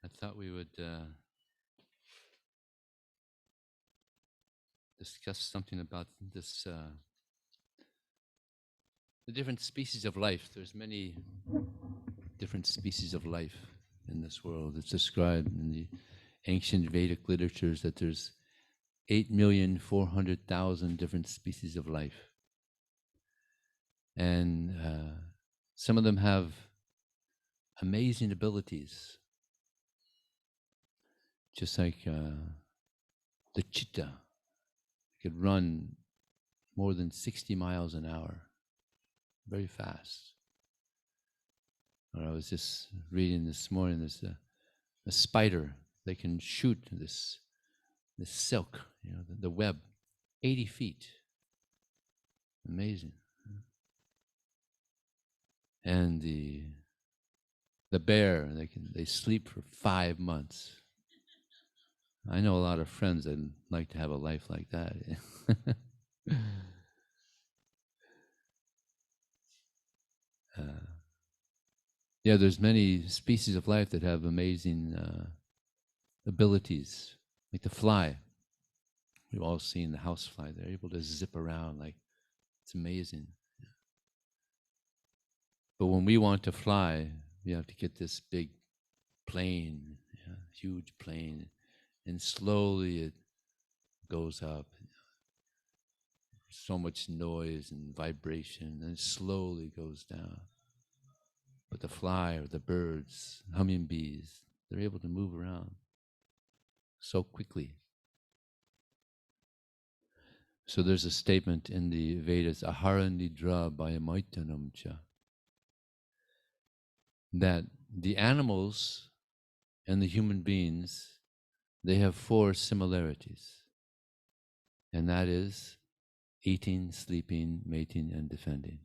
I thought we would discuss something about this, the different species of life. There's many different species of life in this world. It's described in the ancient Vedic literatures that there's 8,400,000 different species of life. And some of them have amazing abilities, just like the cheetah could run more than 60 miles an hour, very fast. Or I was just reading this morning, there's a spider, they can shoot this silk, the web, 80 feet. Amazing. And the bear, they sleep for 5 months. I know a lot of friends that like to have a life like that. Yeah, there's many species of life that have amazing abilities, like the fly. We've all seen the housefly. They're able to zip around, like it's amazing. But when we want to fly, we have to get this big plane, huge plane, and slowly it goes up. So much noise and vibration, and it slowly goes down. But the fly or the birds, humming bees, they're able to move around so quickly. So there's a statement in the Vedas, ahara nidra bhayamaitanam cha, that the animals and the human beings, they have 4 similarities. And that is eating, sleeping, mating, and defending.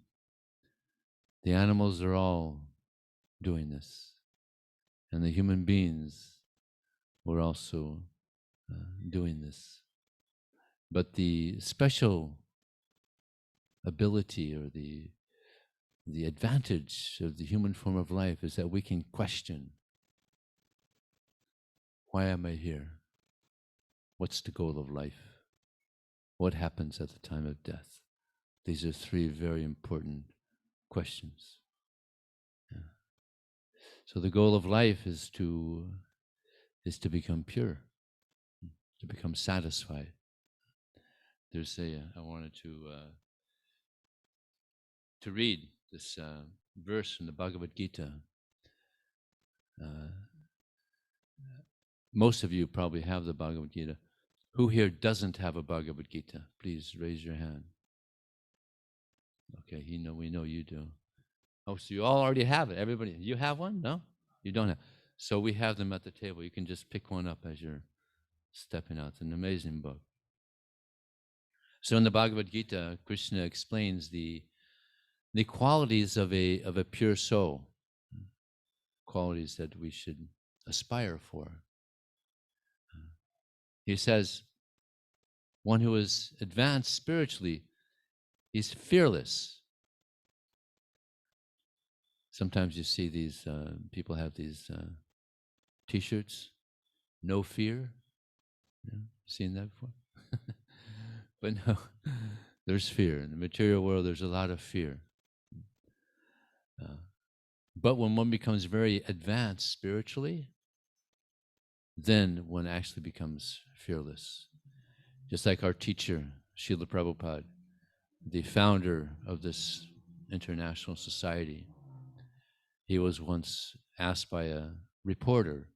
The animals are all doing this. And the human beings were also doing this. But the special ability or the advantage of the human form of life is that we can question, why am I here? What's the goal of life? What happens at the time of death? These are 3 very important questions. Yeah. So the goal of life is to become pure, to become satisfied. There's I wanted to read this verse from the Bhagavad Gita. Most of you probably have the Bhagavad Gita. Who here doesn't have a Bhagavad Gita? Please raise your hand. Okay, we know you do. Oh, so you all already have it. Everybody, you have one? No? You don't have. So we have them at the table. You can just pick one up as you're stepping out. It's an amazing book. So in the Bhagavad Gita, Krishna explains the qualities of a pure soul, qualities that we should aspire for. He says, one who is advanced spiritually is fearless. Sometimes you see these people have these T-shirts, no fear. Seen that before? But no, there's fear. In the material world, there's a lot of fear. But when one becomes very advanced spiritually, then one actually becomes fearless. Just like our teacher, Srila Prabhupada, the founder of this international society, he was once asked by a reporter,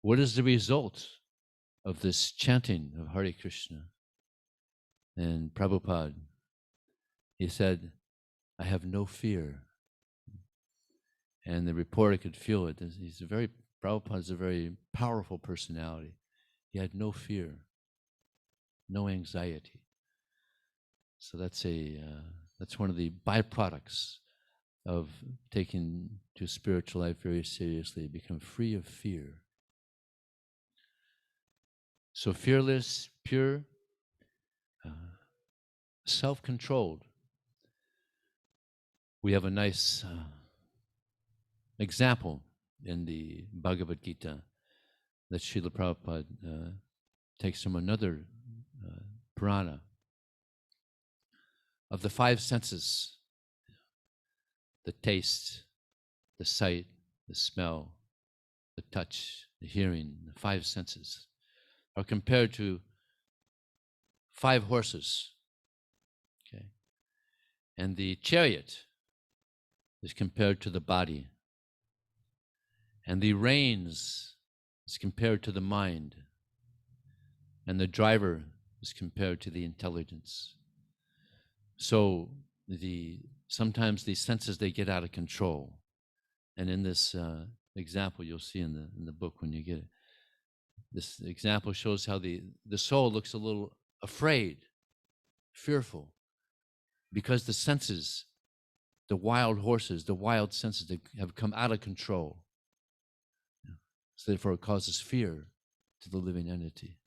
what is the result of this chanting of Hare Krishna? And Prabhupada, he said, I have no fear. And the reporter could feel it. Prabhupada's a very powerful personality. He had no fear, no anxiety. So that's one of the byproducts of taking to spiritual life very seriously, become free of fear. So fearless, pure, self-controlled. We have a nice example in the Bhagavad Gita. that Srila Prabhupada takes from another Purana. Of the five senses, the taste, the sight, the smell, the touch, the hearing, the five senses are compared to 5 horses. Okay. And the chariot is compared to the body. And the reins is compared to the mind. And the driver is compared to the intelligence. So sometimes these senses, they get out of control. And in this example, you'll see in the book when you get it, this example shows how the soul looks a little afraid, fearful, because the senses, the wild horses, the wild senses, they have come out of control. So therefore it causes fear to the living entity.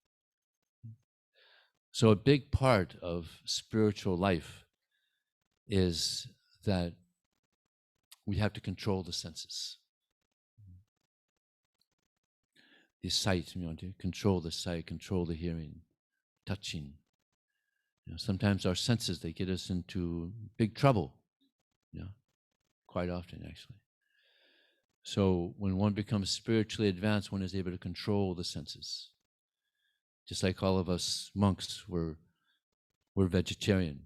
So a big part of spiritual life is that we have to control the senses. The sight, to control the sight, control the hearing, touching. Sometimes our senses, they get us into big trouble, quite often actually. So when one becomes spiritually advanced, one is able to control the senses. Just like all of us monks, we're vegetarian.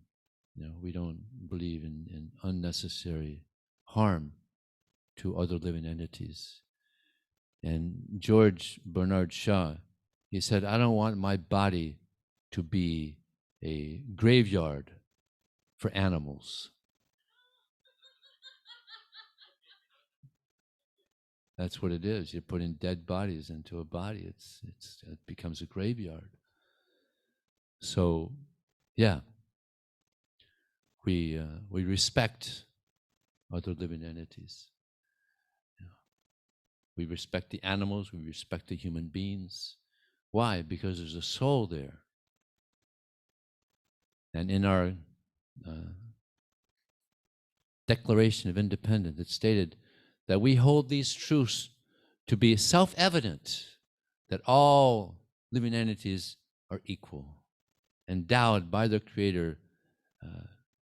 We don't believe in unnecessary harm to other living entities. And George Bernard Shaw, he said, I don't want my body to be a graveyard for animals. That's what it is. You're putting dead bodies into a body. It becomes a graveyard. So, yeah, we respect other living entities. We respect the animals. We respect the human beings. Why? Because there's a soul there. And in our Declaration of Independence, it stated that we hold these truths to be self-evident, that all living entities are equal, endowed by their Creator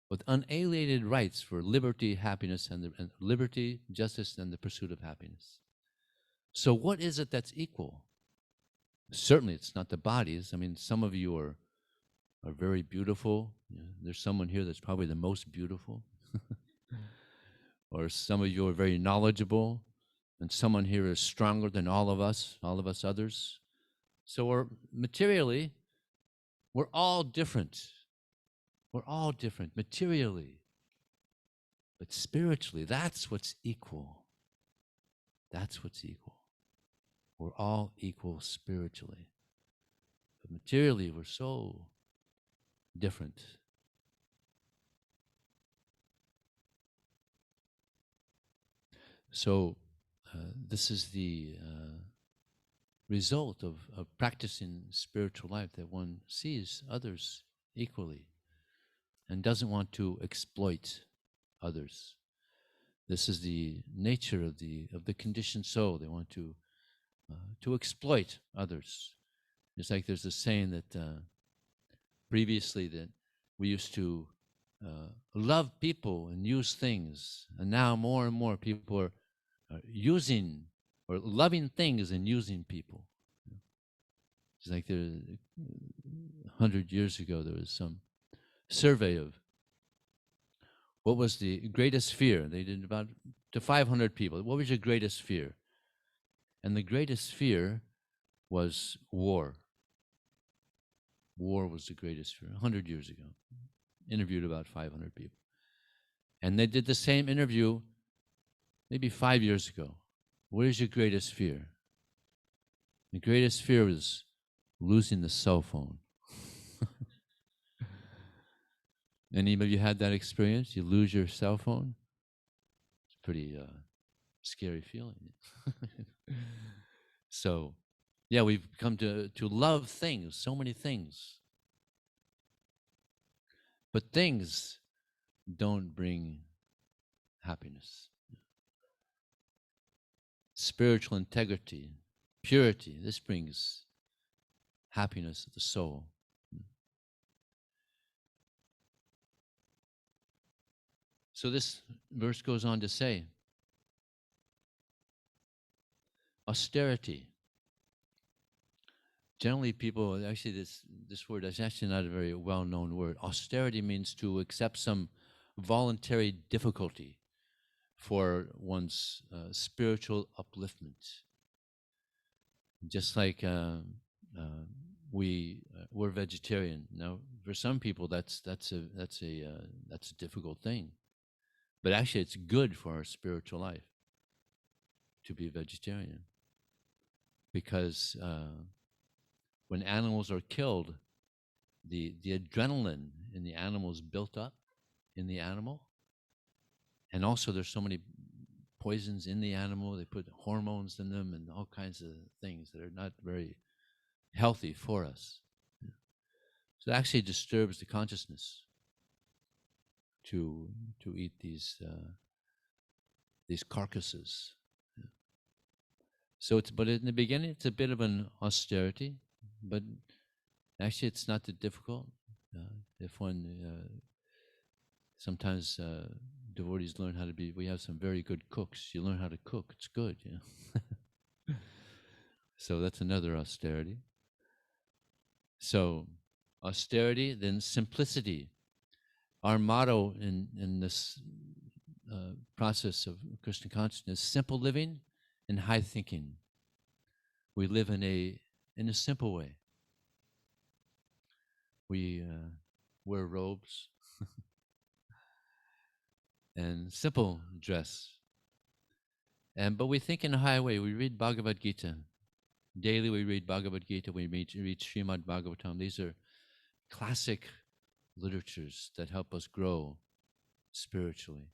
with unalienated rights for liberty, happiness, and liberty, justice, and the pursuit of happiness. So what is it that's equal? Certainly it's not the bodies. I mean, some of you are very beautiful. There's someone here that's probably the most beautiful. Or some of you are very knowledgeable, and someone here is stronger than all of us others. So materially, we're all different. We're all different materially. But spiritually, that's what's equal. That's what's equal. We're all equal spiritually. But materially, we're so different. So this is the result of practicing spiritual life, that one sees others equally and doesn't want to exploit others. This is the nature of the conditioned soul. They want to exploit others. It's like there's a saying that previously that we used to love people and use things, and now more and more people are using or loving things and using people. It's like 100 years ago, there was some survey of what was the greatest fear. They did about to 500 people. What was your greatest fear? And the greatest fear was war. War was the greatest fear 100 years ago. Interviewed about 500 people. And they did the same interview maybe 5 years ago. What is your greatest fear? The greatest fear was losing the cell phone. Any of you had that experience? You lose your cell phone? It's a pretty scary feeling. So, yeah, we've come to love things, so many things. But things don't bring happiness. Spiritual integrity, purity. This brings happiness of the soul. So this verse goes on to say, austerity. Generally, people actually this word is actually not a very well-known word. Austerity means to accept some voluntary difficulty for one's spiritual upliftment. Just like we're vegetarian now. For some people, that's a difficult thing, but actually, it's good for our spiritual life to be vegetarian, because when animals are killed, the adrenaline in the animal is built up in the animal, and also there's so many poisons in the animal. They put hormones in them and all kinds of things that are not very healthy for us. So it actually disturbs the consciousness to eat these carcasses. So but in the beginning, it's a bit of an austerity, but actually, it's not that difficult. If one sometimes devotees learn how to be. We have some very good cooks. You learn how to cook; it's good. So that's another austerity. So austerity, then simplicity. Our motto in this process of Krishna consciousness: simple living and high thinking. We live in a simple way. We wear robes and simple dress, but we think in a high way. We read Bhagavad Gita daily. We read Bhagavad Gita. We read Srimad Bhagavatam. These are classic literatures that help us grow spiritually.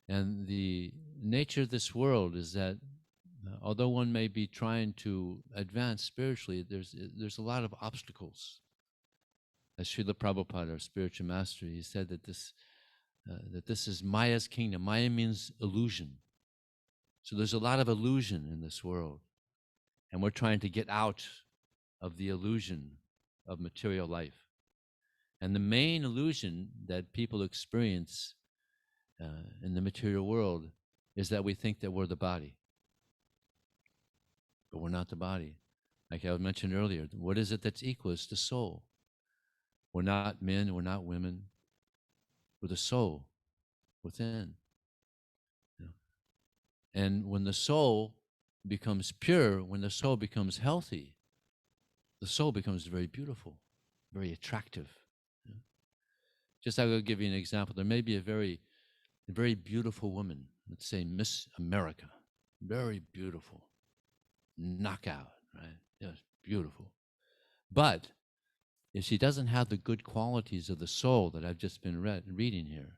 And the nature of this world is that although one may be trying to advance spiritually, there's a lot of obstacles. As Srila Prabhupada, our spiritual master, he said that this is Maya's kingdom. Maya means illusion. So there's a lot of illusion in this world, and we're trying to get out of the illusion of material life. And the main illusion that people experience in the material world is that we think that we're the body, but we're not the body. Like I mentioned earlier, what is it that's equal? It's the soul. We're not men, we're not women. We're the soul within. And when the soul becomes pure, when the soul becomes healthy, the soul becomes very beautiful, very attractive. Just I'll give you an example. There may be a very beautiful woman, let's say Miss America, very beautiful, knockout, right? Yes, beautiful. But if she doesn't have the good qualities of the soul that I've just been reading here,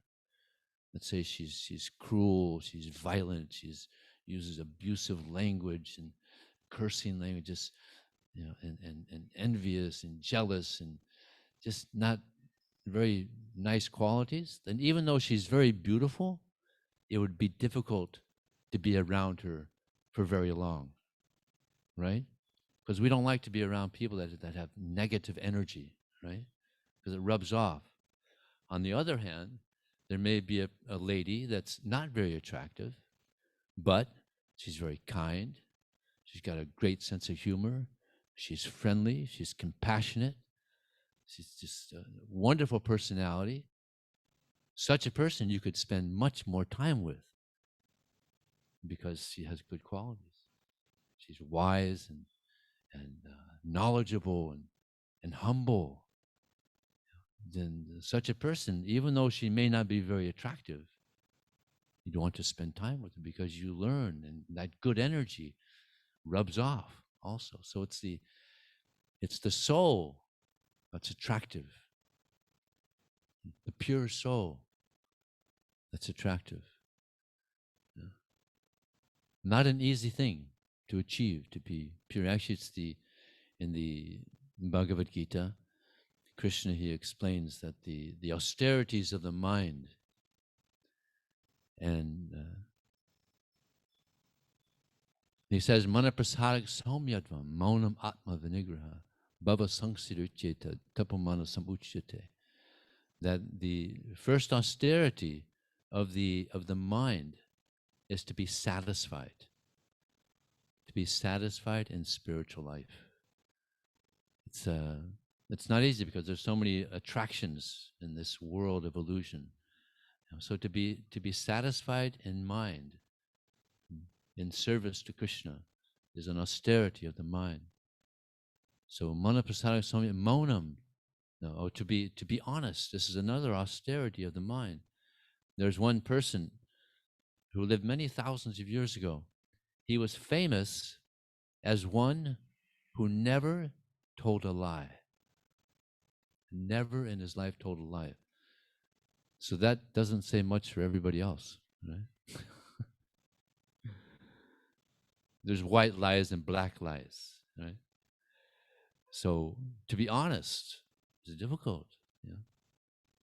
let's say she's cruel, she's violent, she's uses abusive language and cursing languages, and envious and jealous and just not very nice qualities, then even though she's very beautiful, it would be difficult to be around her for very long, right? Because we don't like to be around people that have negative energy, right? Because it rubs off. On the other hand, there may be a lady that's not very attractive, but she's very kind. She's got a great sense of humor. She's friendly. She's compassionate. She's just a wonderful personality. Such a person you could spend much more time with because she has good qualities. She's wise and knowledgeable and humble. Then such a person, even though she may not be very attractive, you want to spend time with her because you learn, and that good energy rubs off also. So it's the soul that's attractive, the pure soul that's attractive. Yeah. Not an easy thing to achieve, to be pure. Actually, it's in the Bhagavad Gita, Krishna, he explains that the austerities of the mind and He says, Manaprasadak Saumyadvam, Maunam Atma Vinigraha, Bhava Sanksirucheta, Tapamana Samuchyate. That the first austerity of the mind is to be satisfied in spiritual life. It's not easy because there's so many attractions in this world of illusion. So to be satisfied in mind, in service to Krishna, is an austerity of the mind. So mana prasada samya monam, no, to be honest. This is another austerity of the mind. There's one person who lived many thousands of years ago. He was famous as one who never told a lie. Never in his life told a lie. So that doesn't say much for everybody else, right? There's white lies and black lies, right? So to be honest is difficult.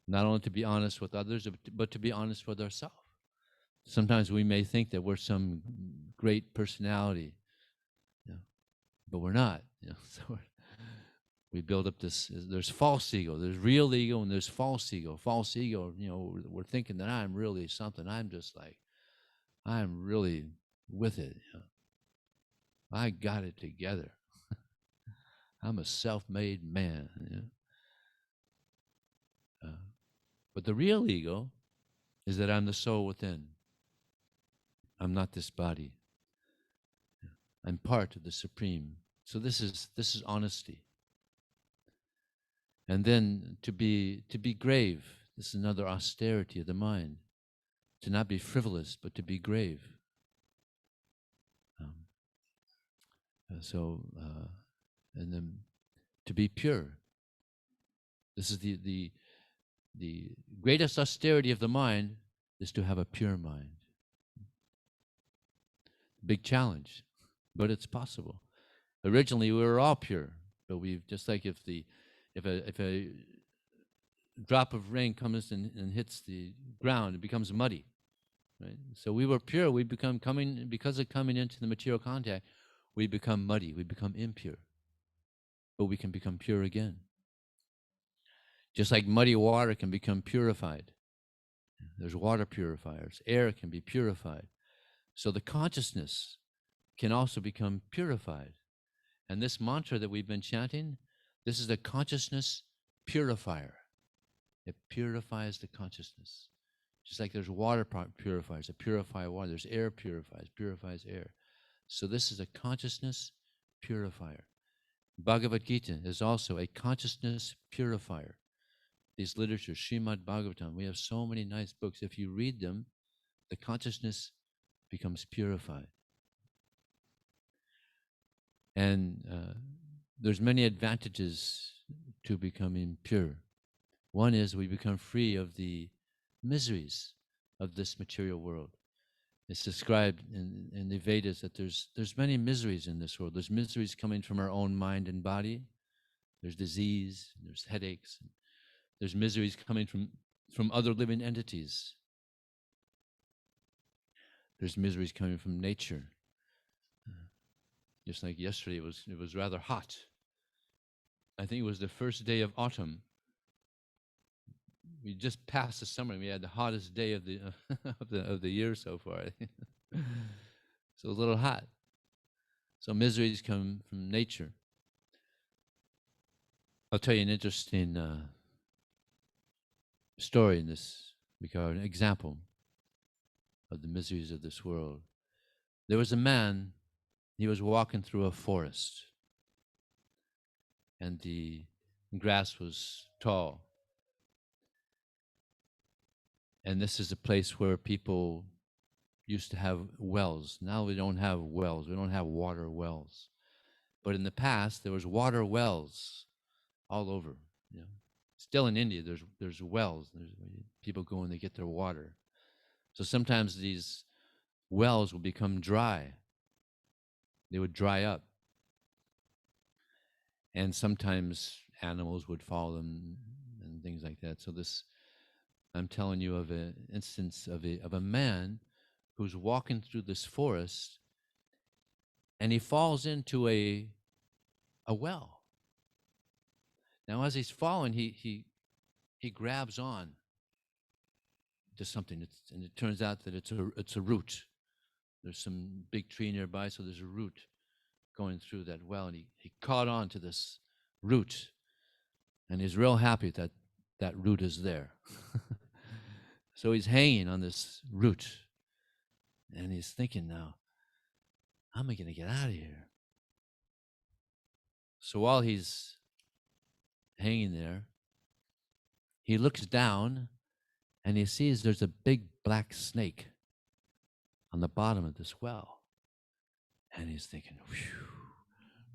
Not only to be honest with others, but to be honest with ourselves. Sometimes we may think that we're some great personality, but we're not. So we build up this. There's false ego, there's real ego, and there's false ego. False ego, we're thinking that I'm really something. I'm just like, I'm really with it. I got it together. I'm a self-made man. But the real ego is that I'm the soul within. I'm not this body. I'm part of the Supreme. So this is honesty. And then to be grave. This is another austerity of the mind. To not be frivolous, but to be grave. And then to be pure. This is the greatest austerity of the mind is to have a pure mind. Big challenge, but it's possible. Originally, we were all pure, but we've just like if a drop of rain comes and hits the ground, it becomes muddy, right? So we were pure. We become because of coming into the material contact, we become muddy. We become impure, but we can become pure again. Just like muddy water can become purified. There's water purifiers. Air can be purified. So the consciousness can also become purified. And this mantra that we've been chanting, this is the consciousness purifier. It purifies the consciousness. Just like there's water purifiers that purify water, there's air purifies air. So this is a consciousness purifier. Bhagavad Gita is also a consciousness purifier. These literatures, Srimad Bhagavatam, we have so many nice books. If you read them, the consciousness becomes purified. And there's many advantages to becoming pure. One is we become free of the miseries of this material world. It's described in the Vedas that there's many miseries in this world. There's miseries coming from our own mind and body. There's disease, there's headaches, there's miseries coming from other living entities. There's miseries coming from nature. Just like yesterday, it was rather hot. I think it was the first day of autumn. We just passed the summer and we had the hottest day of the of the year so far. So a little hot. So miseries come from nature. I'll tell you an interesting story in this regard, an example of the miseries of this world. There was a man, he was walking through a forest, and the grass was tall. And this is a place where people used to have wells. Now we don't have wells. We don't have water wells. But in the past, there was water wells all over. Still in India, there's wells. There's people go and they get their water. So sometimes these wells will become dry. They would dry up. And sometimes animals would follow them and things like that. So I'm telling you of an instance of a man who's walking through this forest, and he falls into a well. Now, as he's falling, he grabs on to something, and it turns out that it's a root. There's some big tree nearby, so there's a root going through that well, and he caught on to this root, and he's real happy that that root is there. So he's hanging on this root, and he's thinking, now, how am I going to get out of here? So while he's hanging there, he looks down, and he sees there's a big black snake on the bottom of this well. And he's thinking, whew,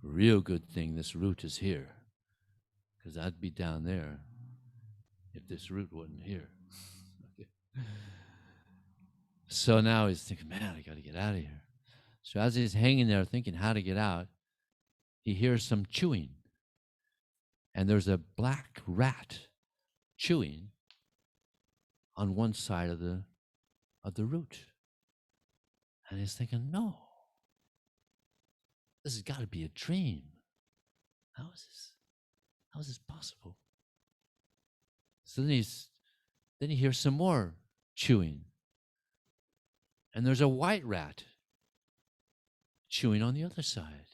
real good thing this root is here, because I'd be down there if this root wasn't here. Okay. So now he's thinking, man, I got to get out of here. So as he's hanging there thinking how to get out, he hears some chewing. And there's a black rat chewing on one side of the root. And he's thinking, no, this has got to be a dream. How is this possible? So then he hears some more chewing. And there's a white rat chewing on the other side.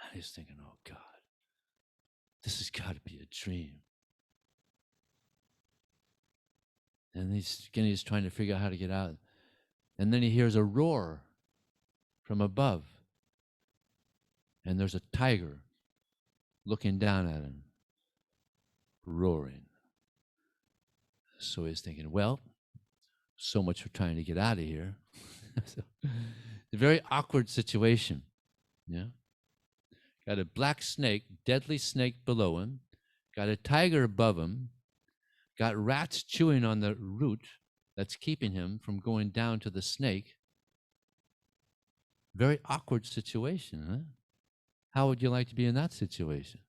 And he's thinking, oh God, this has got to be a dream. And he's trying to figure out how to get out. And then he hears a roar from above. And there's a tiger looking down at him, roaring. So he's thinking, well, so much for trying to get out of here. So, a very awkward situation. Yeah. Got a black snake, deadly snake below him. Got a tiger above him. Got rats chewing on the root that's keeping him from going down to the snake. Very awkward situation, huh? How would you like to be in that situation?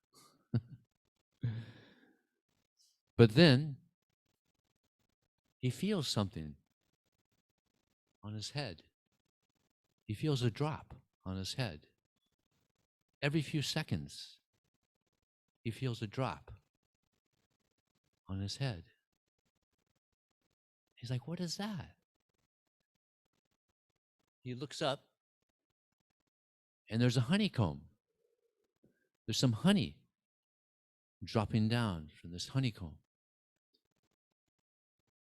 But then he feels something on his head. He feels a drop on his head. Every few seconds, he feels a drop on his head. He's like, what is that? He looks up, and there's a honeycomb. There's some honey dropping down from this honeycomb.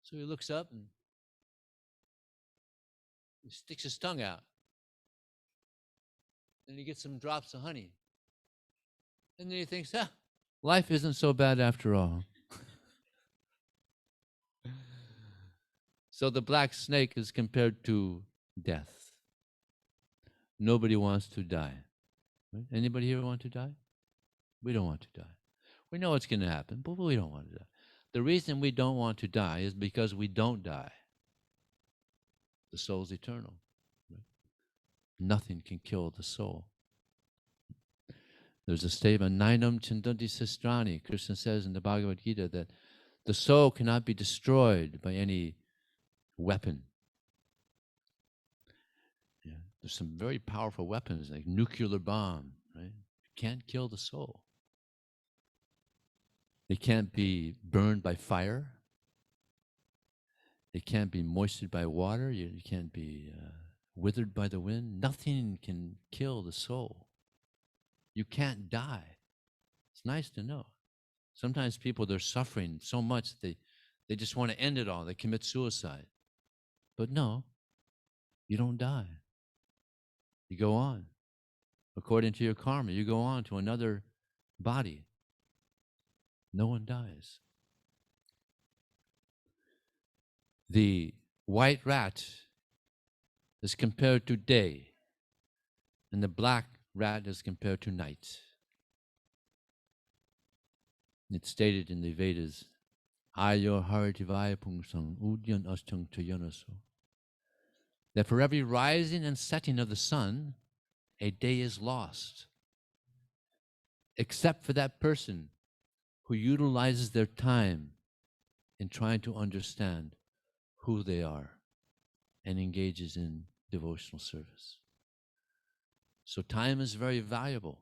So he looks up and he sticks his tongue out. And he gets some drops of honey. And then he thinks, life isn't so bad after all. So the black snake is compared to death. Nobody wants to die. Right? Anybody here want to die? We don't want to die. We know it's going to happen, but we don't want to die. The reason we don't want to die is because we don't die. The soul's eternal. Right? Nothing can kill the soul. There's a statement, Nainam Chandanti Sistrani. Krishna says in the Bhagavad Gita that the soul cannot be destroyed by any weapon. Yeah. There's some very powerful weapons like nuclear bomb, right? Can't kill the soul. They can't be burned by fire. They can't be moistened by water. You can't be withered by the wind. Nothing can kill the soul. You can't die. It's nice to know. Sometimes people, they're suffering so much they just want to end it all. They commit suicide. But no, you don't die. You go on. According to your karma, you go on to another body. No one dies. The white rat is compared to day, and the black rat is compared to night. It's stated in the Vedas, Ayo Haritivaya Pungsang Udyan Ashtang Chayanaso, that for every rising and setting of the sun, a day is lost, except for that person who utilizes their time in trying to understand who they are and engages in devotional service. So time is very valuable.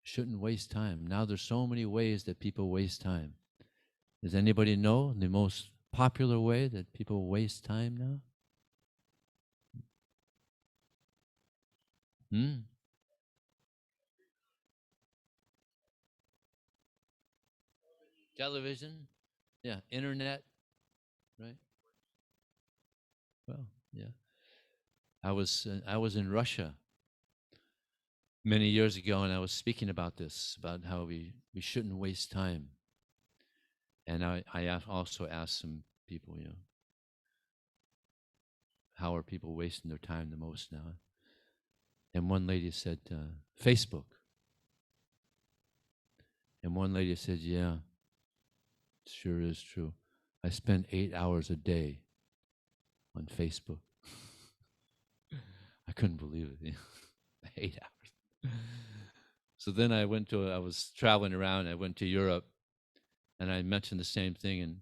Shouldn't waste time. Now there's so many ways that people waste time. Does anybody know the most popular way that people waste time now? Television, yeah, internet, right? Well, yeah. I was in Russia many years ago, and I was speaking about this, about how we shouldn't waste time. And also asked some people, how are people wasting their time the most now? And one lady said, Facebook. And one lady said, yeah, it sure is true. I spend 8 hours a day on Facebook. I couldn't believe it. 8 hours. So then I was traveling around. I went to Europe, and I mentioned the same thing. And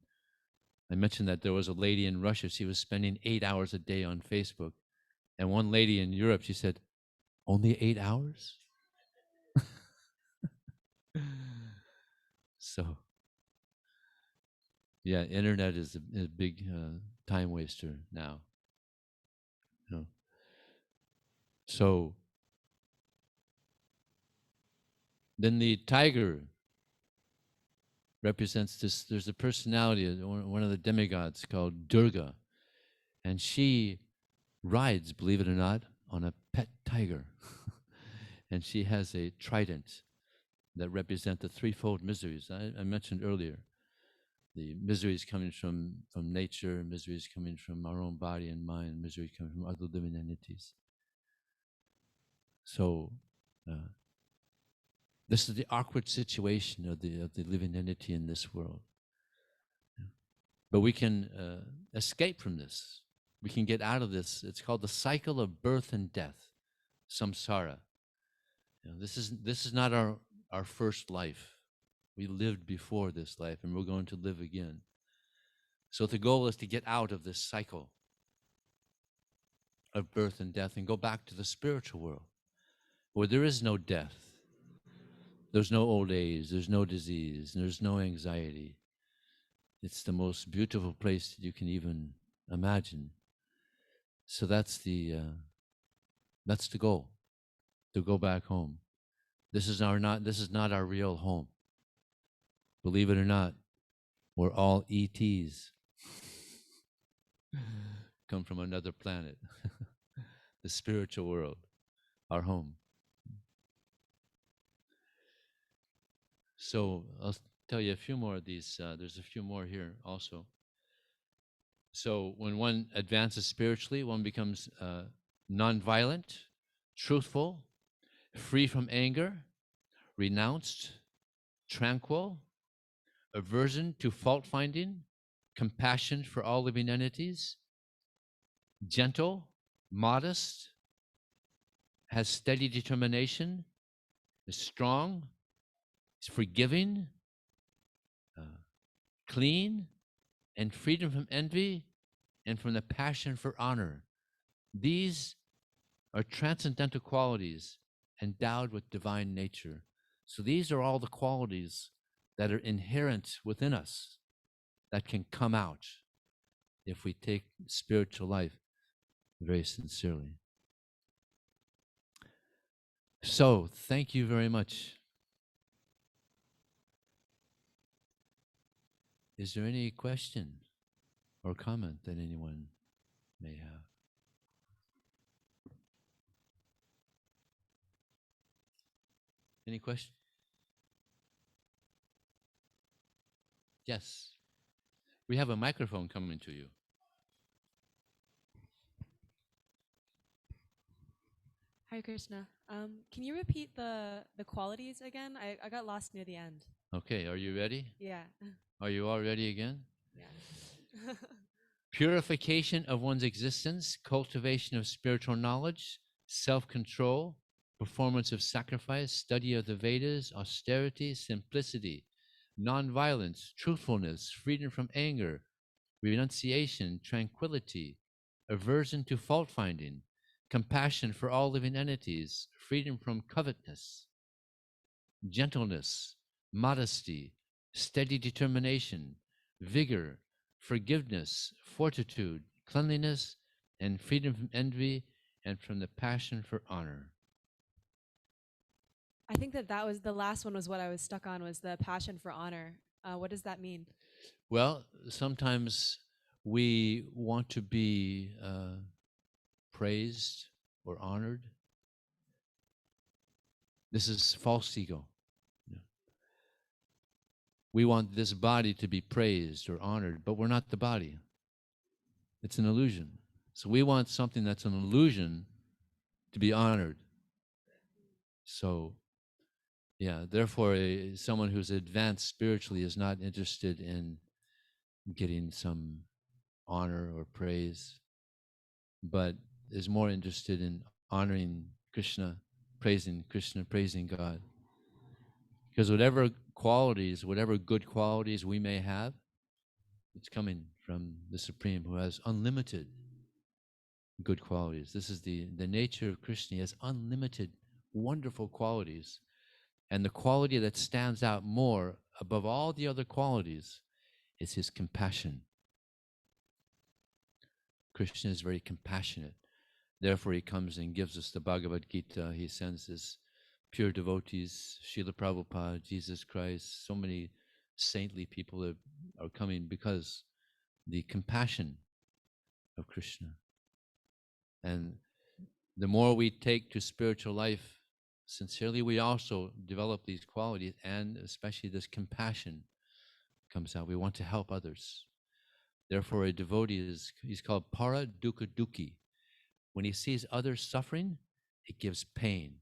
I mentioned that there was a lady in Russia. She was spending 8 hours a day on Facebook. And one lady in Europe, she said, only 8 hours? So, yeah, internet is a big time waster now. You know. So then the tiger represents this. There's a personality, one of the demigods called Durga, and she rides, believe it or not, on a pet tiger. And she has a trident that represent the threefold miseries I mentioned earlier. The miseries coming from nature, miseries coming from our own body and mind, miseries coming from other living entities. So this is the awkward situation of the living entity in this world. But we can escape from this. We can get out of this. It's called the cycle of birth and death, samsara. This is not our first life. We lived before this life, and we're going to live again. So the goal is to get out of this cycle of birth and death and go back to the spiritual world, where there is no death, there's no old age, there's no disease, there's no anxiety. It's the most beautiful place that you can even imagine. So that's the goal, to go back home. This is not our real home. Believe it or not, we're all ETs. Come from another planet. The spiritual world, our home. So I'll tell you a few more of these. There's a few more here also. So when one advances spiritually, one becomes nonviolent, truthful, free from anger, renounced, tranquil, aversion to fault finding, compassion for all living entities, gentle, modest, has steady determination, is strong, is forgiving, clean, and freedom from envy and from the passion for honor. These are transcendental qualities endowed with divine nature. So these are all the qualities that are inherent within us that can come out if we take spiritual life very sincerely. So thank you very much. Is there any question or comment that anyone may have? Any question? Yes. We have a microphone coming to you. Hare Krishna. Can you repeat the qualities again? I got lost near the end. Okay, are you ready? Yeah. Are you all ready again? Yeah. Purification of one's existence, cultivation of spiritual knowledge, self-control, performance of sacrifice, study of the Vedas, austerity, simplicity, non-violence, truthfulness, freedom from anger, renunciation, tranquility, aversion to fault-finding, compassion for all living entities, freedom from covetousness, gentleness, modesty, steady determination, vigor, forgiveness, fortitude, cleanliness, and freedom from envy and from the passion for honor. I think that was the last one was what I was stuck on was the passion for honor. What does that mean? Well, sometimes we want to be praised or honored. This is false ego. Yeah. We want this body to be praised or honored, but we're not the body. It's an illusion. So we want something that's an illusion to be honored. So, yeah, therefore, someone who's advanced spiritually is not interested in getting some honor or praise, but is more interested in honoring Krishna, praising God. Because whatever qualities, whatever good qualities we may have, it's coming from the Supreme who has unlimited good qualities. This is the nature of Krishna. He has unlimited, wonderful qualities. And the quality that stands out more above all the other qualities is his compassion. Krishna is very compassionate. Therefore, he comes and gives us the Bhagavad Gita. He sends his pure devotees, Srila Prabhupada, Jesus Christ, so many saintly people that are coming because the compassion of Krishna. And the more we take to spiritual life sincerely, we also develop these qualities, and especially this compassion comes out. We want to help others. Therefore, a devotee he's called para dukkha dukhi. When he sees others suffering, it gives pain.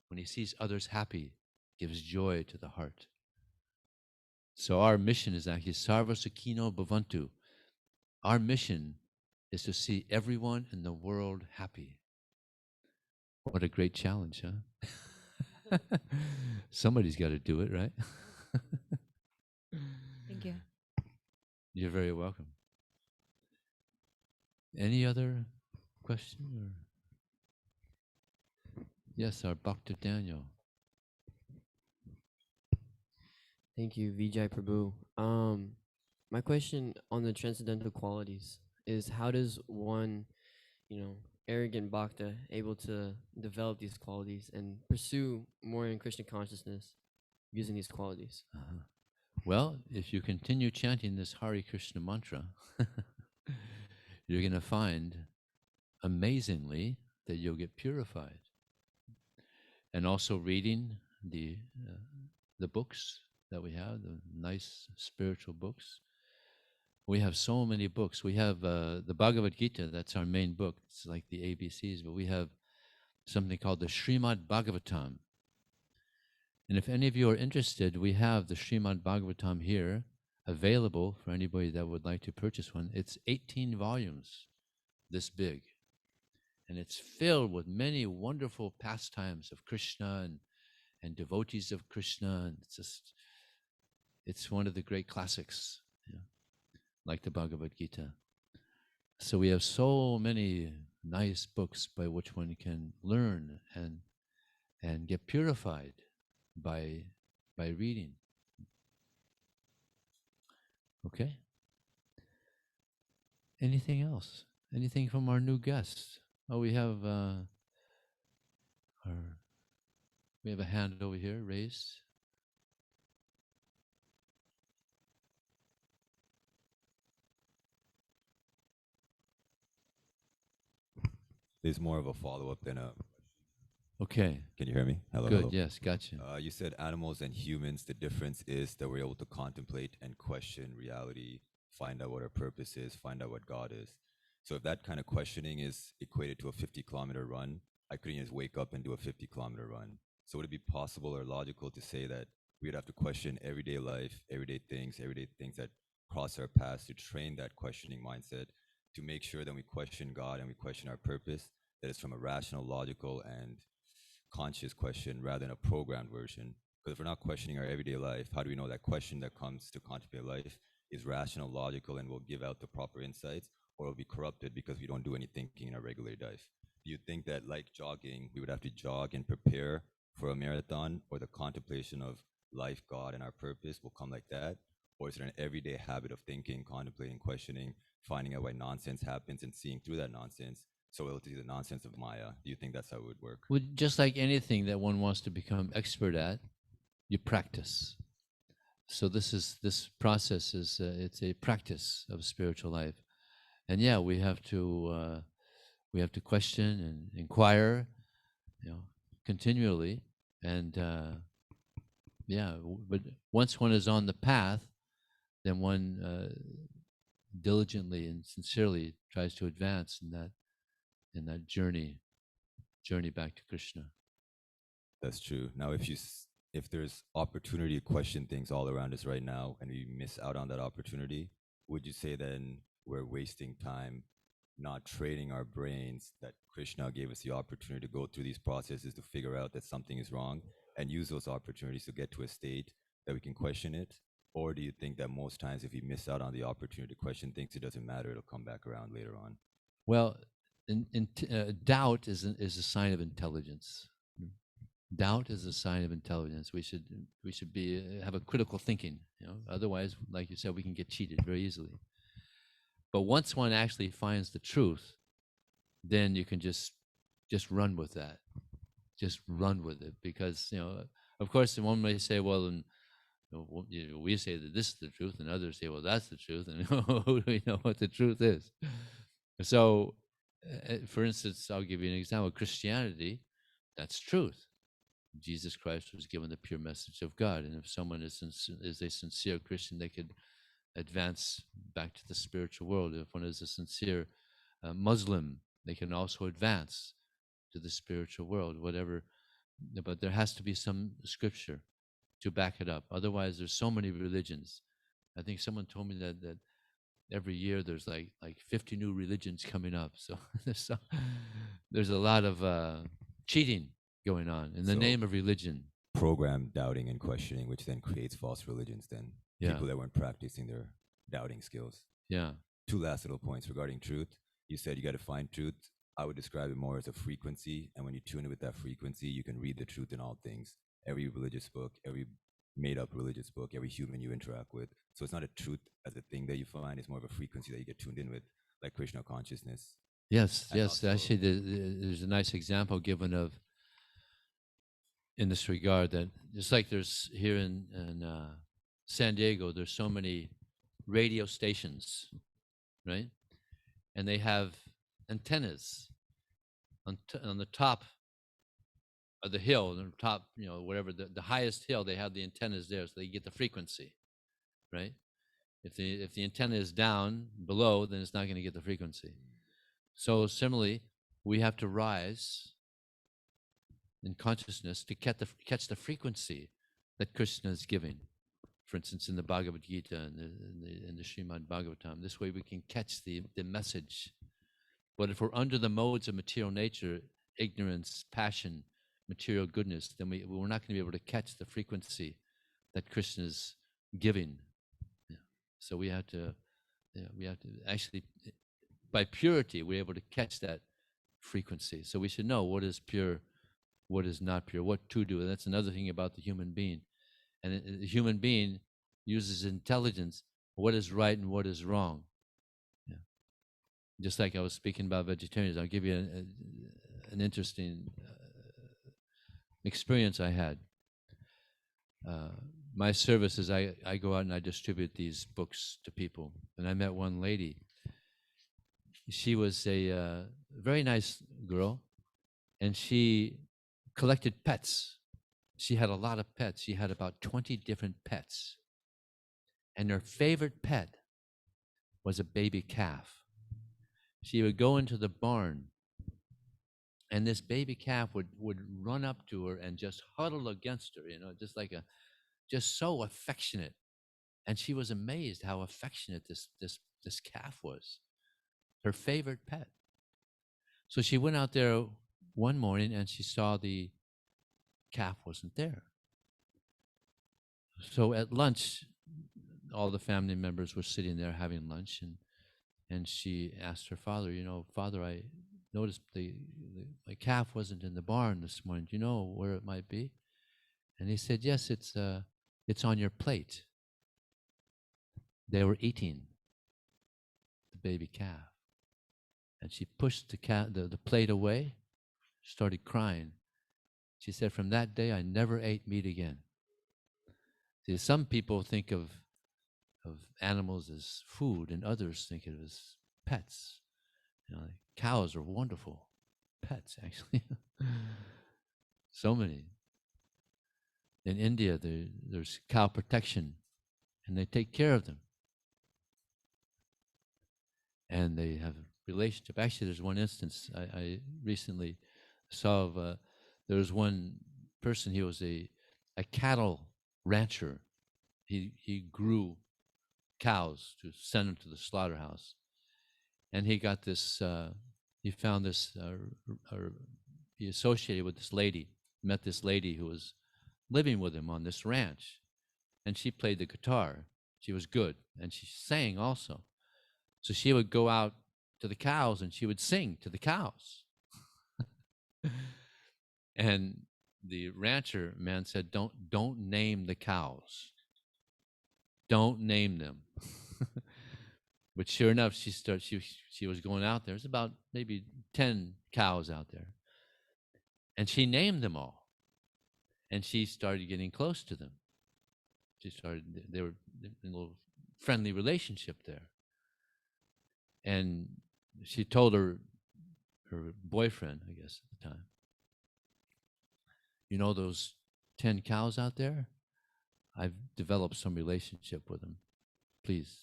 When he sees others happy, it gives joy to the heart. So our mission is actually sarva sukhino bhavantu. Our mission is to see everyone in the world happy. What a great challenge, huh? Somebody's got to do it, right? Thank you. You're very welcome. Any other question? Or? Yes, our Bhakti Daniel. Thank you, Vijay Prabhu. My question on the transcendental qualities is how does one, arrogant bhakta able to develop these qualities and pursue more in Krishna consciousness using these qualities? Well, if you continue chanting this Hare Krishna mantra, you're going to find, amazingly, that you'll get purified. And also reading the books that we have, the nice spiritual books. We have so many books. We have the Bhagavad Gita, that's our main book. It's like the ABCs, but we have something called the Srimad Bhagavatam. And if any of you are interested, we have the Srimad Bhagavatam here available for anybody that would like to purchase one. It's 18 volumes, this big. And it's filled with many wonderful pastimes of Krishna and devotees of Krishna. And it's one of the great classics, like the Bhagavad Gita. So we have so many nice books by which one can learn and get purified by reading. Okay? Anything else? Anything from our new guests? Oh, we have a hand over here raised. There's more of a follow-up than a... Okay. Can you hear me? Hello. Good. Hello. Yes, gotcha. You said animals and humans, the difference is that we're able to contemplate and question reality, find out what our purpose is, find out what God is. So if that kind of questioning is equated to a 50-kilometer run, I couldn't just wake up and do a 50-kilometer run. So would it be possible or logical to say that we'd have to question everyday life, everyday things that cross our paths, to train that questioning mindset, to make sure that we question God and we question our purpose, that it's from a rational, logical, and conscious question rather than a programmed version? Because if we're not questioning our everyday life, how do we know that question that comes to contemplate life is rational, logical, and will give out the proper insights? or it'll be corrupted because we don't do any thinking in our regular life. Do you think that, like jogging, we would have to jog and prepare for a marathon, or the contemplation of life, God, and our purpose will come like that? Or is it an everyday habit of thinking, contemplating, questioning, finding out why nonsense happens and seeing through that nonsense so we'll see the nonsense of Maya? Do you think that's how it would work? Well, just like anything that one wants to become expert at, you practice. So this process is it's a practice of spiritual life, and yeah, we have to question and inquire, continually, and but once one is on the path, then one diligently and sincerely tries to advance in that journey back to Krishna. That's true. Now, if there's opportunity to question things all around us right now, and we miss out on that opportunity, would you say then we're wasting time not training our brains that Krishna gave us the opportunity to go through these processes to figure out that something is wrong and use those opportunities to get to a state that we can question it? Or do you think that most times if we miss out on the opportunity to question things, it doesn't matter, it'll come back around later on? Well, doubt is a sign of intelligence. Doubt is a sign of intelligence. We should have a critical thinking. Otherwise, like you said, we can get cheated very easily. But once one actually finds the truth, then you can just run with that. Just run with it, because of course, one may say, well, and we say that this is the truth, and others say, well, that's the truth, and who do we know what the truth is? So, for instance, I'll give you an example. Christianity, that's truth. Jesus Christ was given the pure message of God, and if someone is a sincere Christian, they could advance back to the spiritual world. If one is a sincere Muslim, they can also advance to the spiritual world, whatever. But there has to be some scripture to back it up. Otherwise, there's so many religions. I think someone told me that every year there's like 50 new religions coming up. So there's a lot of cheating going on in the name of religion. Programmed doubting and questioning, which then creates false religions, then people that weren't practicing their doubting skills. Yeah. Two last little points regarding truth. You said you got to find truth. I would describe it more as a frequency, and when you tune in with that frequency, you can read the truth in all things. Every religious book, every made-up religious book, every human you interact with. So it's not a truth as a thing that you find, it's more of a frequency that you get tuned in with, like Krishna consciousness. Yes. Actually, there's a nice example given of, in this regard, that just like there's here in San Diego, there's so many radio stations, right? And they have antennas on the top of the hill, on the top, whatever the highest hill, they have the antennas there, so they get the frequency, right? If the antenna is down below, then it's not going to get the frequency. So similarly, we have to rise in consciousness to catch the frequency that Krishna is giving. For instance, in the Bhagavad Gita and in the Srimad Bhagavatam, this way we can catch the message. But if we're under the modes of material nature, ignorance, passion, material goodness, then we're not going to be able to catch the frequency that Krishna is giving. Yeah. So we have to actually, by purity, we're able to catch that frequency. So we should know what is pure, what is not pure, what to do. And that's another thing about the human being. And the human being uses intelligence, what is right and what is wrong. Yeah. Just like I was speaking about vegetarians, I'll give you an interesting experience I had. My service is I go out and I distribute these books to people. And I met one lady. She was a very nice girl, and she collected pets. She had a lot of pets. She had about 20 different pets. And her favorite pet was a baby calf. She would go into the barn, and this baby calf would run up to her and just huddle against her, just so affectionate. And she was amazed how affectionate this calf was, her favorite pet. So she went out there one morning and she saw the calf wasn't there. So at lunch, all the family members were sitting there having lunch, And she asked her father, Father, I noticed my calf wasn't in the barn this morning. Do you know where it might be? And he said, yes, it's on your plate. They were eating the baby calf. And she pushed the plate away, started crying. She said, from that day, I never ate meat again. See, some people think of animals as food, and others think of it as pets. Like cows are wonderful pets, actually. So many. In India, there's cow protection, and they take care of them. And they have a relationship. Actually, there's one instance I recently saw of, there was one person, he was a cattle rancher. He grew cows to send them to the slaughterhouse. And he got this, he found this, he associated with this lady, met this lady who was living with him on this ranch. And she played the guitar. She was good. And she sang also. So she would go out to the cows and she would sing to the cows. And the rancher man said, don't name the cows. Don't name them. But sure enough, she was going out there. There's about maybe 10 cows out there. And she named them all. And she started getting close to them. They were in a little friendly relationship there. And she told her boyfriend, I guess at the time, you know those 10 cows out there? I've developed some relationship with them. Please,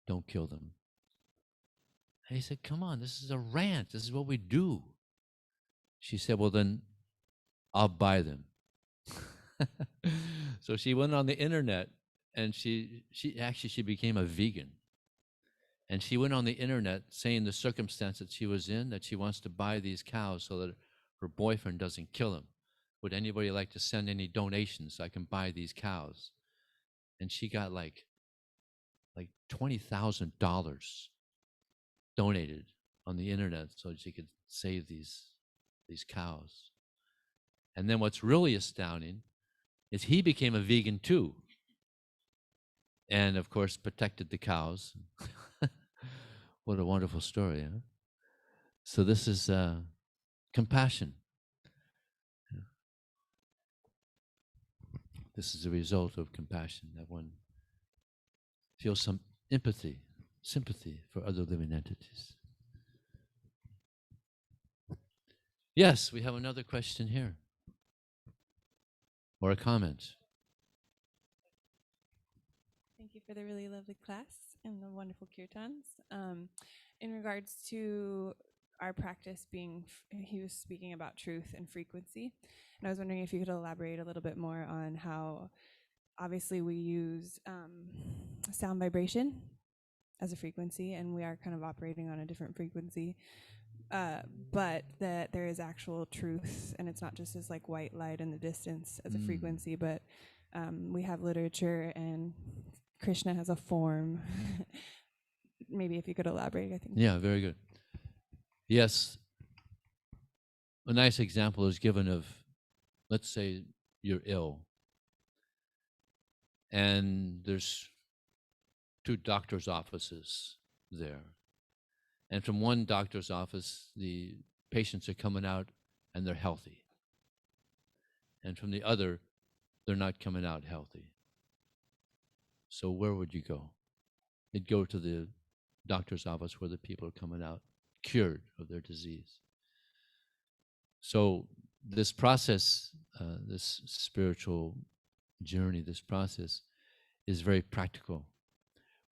don't kill them. And he said, come on, this is a ranch. This is what we do. She said, well, then I'll buy them. So she went on the internet, and she became a vegan. And she went on the internet saying the circumstance that she was in, that she wants to buy these cows so that her boyfriend doesn't kill them. Would anybody like to send any donations so I can buy these cows? And she got like $20,000 donated on the internet so she could save these cows. And then what's really astounding is he became a vegan too. And of course, protected the cows. What a wonderful story, huh? So this is compassion. This is a result of compassion, that one feels some empathy, sympathy for other living entities. Yes, we have another question here. Or a comment. Thank you for the really lovely class and the wonderful kirtans. In regards to our practice being, he was speaking about truth and frequency. And I was wondering if you could elaborate a little bit more on how obviously we use sound vibration as a frequency, and we are kind of operating on a different frequency. But that there is actual truth, and it's not just this like white light in the distance as a frequency, but we have literature and Krishna has a form. Maybe if you could elaborate, I think. Yeah, very good. Yes, a nice example is given of, let's say you're ill, and there's 2 doctor's offices there. And from one doctor's office, the patients are coming out and they're healthy. And from the other, they're not coming out healthy. So where would you go? You'd go to the doctor's office where the people are coming out cured of their disease. So this process, this spiritual journey, this process is very practical,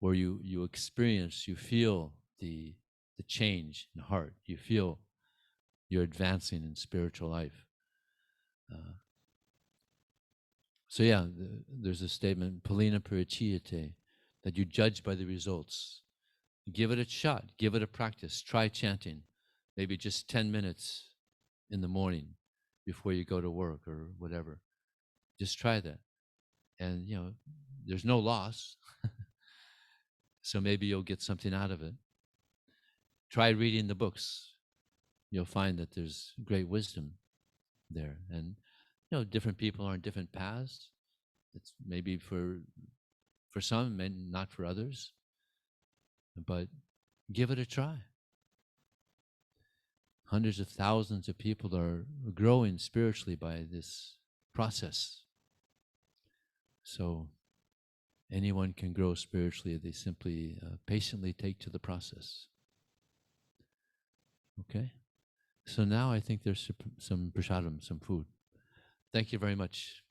where you experience, you feel the change in heart. You feel you're advancing in spiritual life. So yeah, there's a statement, Palina Parichiyate, that you judge by the results. Give it a shot. Give it a practice. Try chanting, maybe just 10 minutes in the morning before you go to work or whatever. Just try that. And, there's no loss. So maybe you'll get something out of it. Try reading the books. You'll find that there's great wisdom there. And, different people are on different paths. It's maybe for some and not for others. But give it a try. Hundreds of thousands of people are growing spiritually by this process. So anyone can grow spiritually. They simply patiently take to the process. Okay? So now I think there's some prasadam, some food. Thank you very much.